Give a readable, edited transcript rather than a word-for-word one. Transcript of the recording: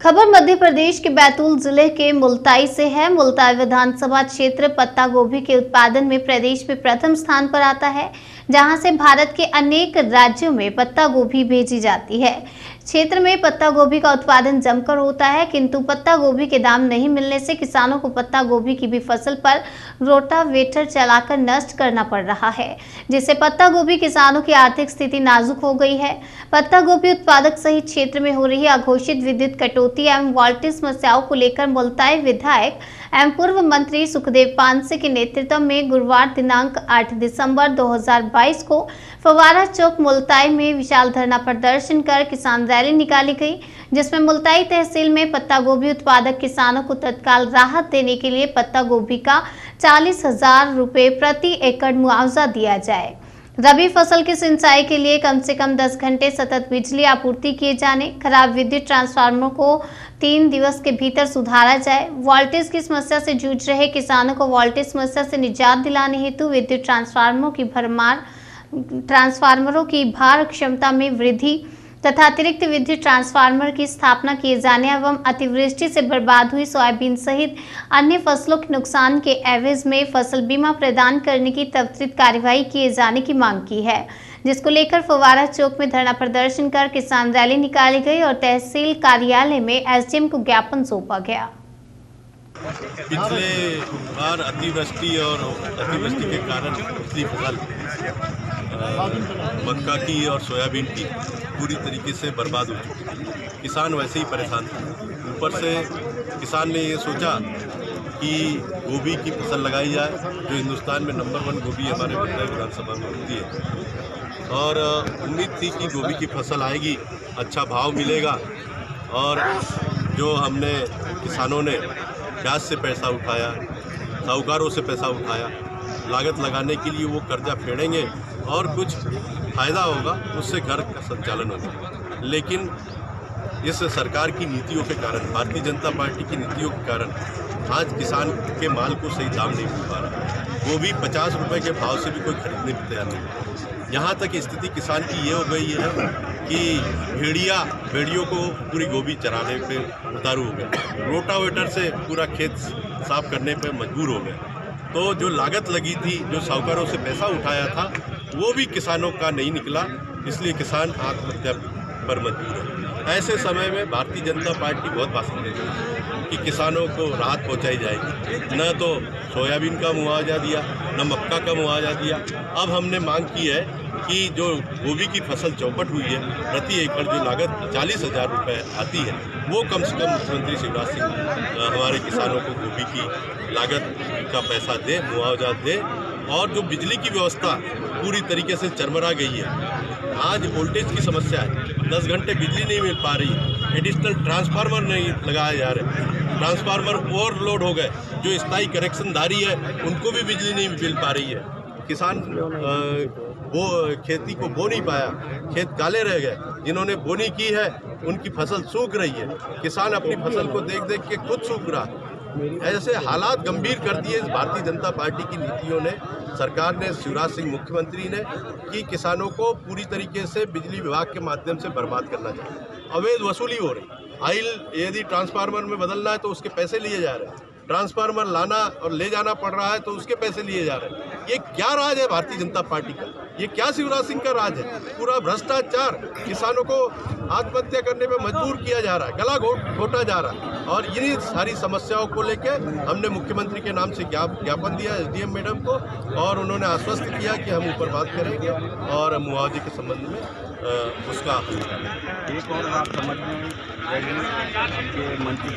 खबर मध्य प्रदेश के बैतूल जिले के मुल्ताई से है। मुल्ताई विधानसभा क्षेत्र पत्ता गोभी के उत्पादन में प्रदेश में प्रथम स्थान पर आता है, जहां से भारत के अनेक राज्यों में पत्ता गोभी भेजी जाती है। क्षेत्र में पत्ता गोभी का उत्पादन जमकर होता है, किंतु पत्ता गोभी के दाम नहीं मिलने से किसानों को पत्ता गोभी की भी फसल पर रोटावेटर चलाकर नष्ट करना पड़ रहा है, जिससे पत्ता गोभी किसानों की आर्थिक स्थिति नाजुक हो गई है। पत्ता गोभी उत्पादक सहित क्षेत्र में हो रही अघोषित विद्युत कटौती एवं वोल्टेज समस्याओं को लेकर मुल्ताई विधायक एवं पूर्व मंत्री सुखदेव पानसे के नेतृत्व में गुरुवार दिनांक 8 दिसंबर 2022 को फवारा चौक मुल्ताई में विशाल धरना प्रदर्शन कर किसान रैली निकाली गई, जिसमें मुल्ताई तहसील में पत्ता गोभी उत्पादक किसानों को तत्काल राहत देने के लिए पत्ता गोभी का 40,000 रुपये प्रति एकड़ मुआवजा दिया जाए। रबी फसल की सिंचाई के लिए कम से कम 10 घंटे सतत बिजली आपूर्ति किए जाने, खराब विद्युत ट्रांसफार्मर को 3 दिवस के भीतर सुधारा जाए। वोल्टेज की समस्या से जूझ रहे किसानों को वोल्टेज समस्या से निजात दिलाने हेतु विद्युत ट्रांसफार्मरों की भार क्षमता में वृद्धि तथा अतिरिक्त विद्युत ट्रांसफार्मर की स्थापना किए जाने एवं अतिवृष्टि से बर्बाद हुई सोयाबीन सहित अन्य फसलों के नुकसान के एवज में फसल बीमा प्रदान करने की त्वरित कार्यवाही किए जाने की मांग की है, जिसको लेकर फवारा चौक में धरना प्रदर्शन कर किसान रैली निकाली गई और तहसील कार्यालय में एसडीएम को ज्ञापन सौंपा गया। पिछले बार अतिवृष्टि के कारण पिछली फसल मक्का की और सोयाबीन की पूरी तरीके से बर्बाद हो चुकी थी। किसान वैसे ही परेशान थे। ऊपर से किसान ने ये सोचा कि गोभी की फसल लगाई जाए, जो हिंदुस्तान में नंबर 1 गोभी हमारे मुल्ताई विधानसभा में होती है, और उम्मीद थी कि गोभी की फसल आएगी, अच्छा भाव मिलेगा। और जो हमने किसानों ने ब्याज से पैसा उठाया, साहूकारों से पैसा उठाया, लागत लगाने के लिए वो कर्जा फेडेंगे और कुछ फ़ायदा होगा, उससे घर का संचालन होगा। लेकिन इस सरकार की नीतियों के कारण, भारतीय जनता पार्टी की नीतियों के कारण आज किसान के माल को सही दाम नहीं मिल पा रहा। गोभी 50 रुपये के भाव से भी कोई खरीदने को तैयार नहीं। यहाँ तक स्थिति किसान की ये हो गई है कि भेड़ियों को पूरी गोभी चराने पे उतारू हो गए, रोटावेटर से पूरा खेत साफ करने पे मजबूर हो गए। तो जो लागत लगी थी, जो साहूकारों से पैसा उठाया था, वो भी किसानों का नहीं निकला, इसलिए किसान आत्महत्या पर मजबूर है। ऐसे समय में भारतीय जनता पार्टी बहुत भाषण दे रही है कि किसानों को राहत पहुंचाई जाएगी। न तो सोयाबीन का मुआवजा दिया, न मक्का का मुआवजा दिया। अब हमने मांग की है कि जो गोभी की फसल चौपट हुई है, प्रति एकड़ जो लागत 40,000 रुपये आती है, वो कम से कम मुख्यमंत्री शिवराज सिंह हमारे किसानों को गोभी की लागत का पैसा दे, मुआवजा दे। और जो बिजली की व्यवस्था पूरी तरीके से चरमरा गई है। आज वोल्टेज की समस्या है, 10 घंटे बिजली नहीं मिल पा रही, एडिशनल ट्रांसफार्मर नहीं लगाए जा रहे, ट्रांसफार्मर ओवरलोड हो गए, जो स्थायी कनेक्शनधारी है उनको भी बिजली नहीं मिल पा रही है। किसान वो खेती को बो नहीं पाया, खेत काले रह गए। जिन्होंने बोनी की है उनकी फसल सूख रही है। किसान अपनी फसल को देख देख के खुद सूख रहा है। ऐसे हालात गंभीर कर दिए भारतीय जनता पार्टी की नीतियों ने, सरकार ने, शिवराज सिंह मुख्यमंत्री ने, कि किसानों को पूरी तरीके से बिजली विभाग के माध्यम से बर्बाद करना चाहिए। अवैध वसूली हो रही, आइल यदि ट्रांसफार्मर में बदलना है तो उसके पैसे लिए जा रहे हैं, ट्रांसफार्मर लाना और ले जाना पड़ रहा है तो उसके पैसे लिए जा रहे हैं। ये क्या राज है भारतीय जनता पार्टी का? ये क्या शिवराज सिंह का राज है? पूरा भ्रष्टाचार, किसानों को आत्महत्या करने पे मजबूर किया जा रहा है, गला घोटा जा रहा है। और इन्हीं सारी समस्याओं को लेकर हमने मुख्यमंत्री के नाम से ज्ञापन दिया एसडीएम मैडम को, और उन्होंने आश्वस्त किया कि हम ऊपर बात करेंगे और मुआवजे के संबंध में उसका एक और बात समझ में मंत्री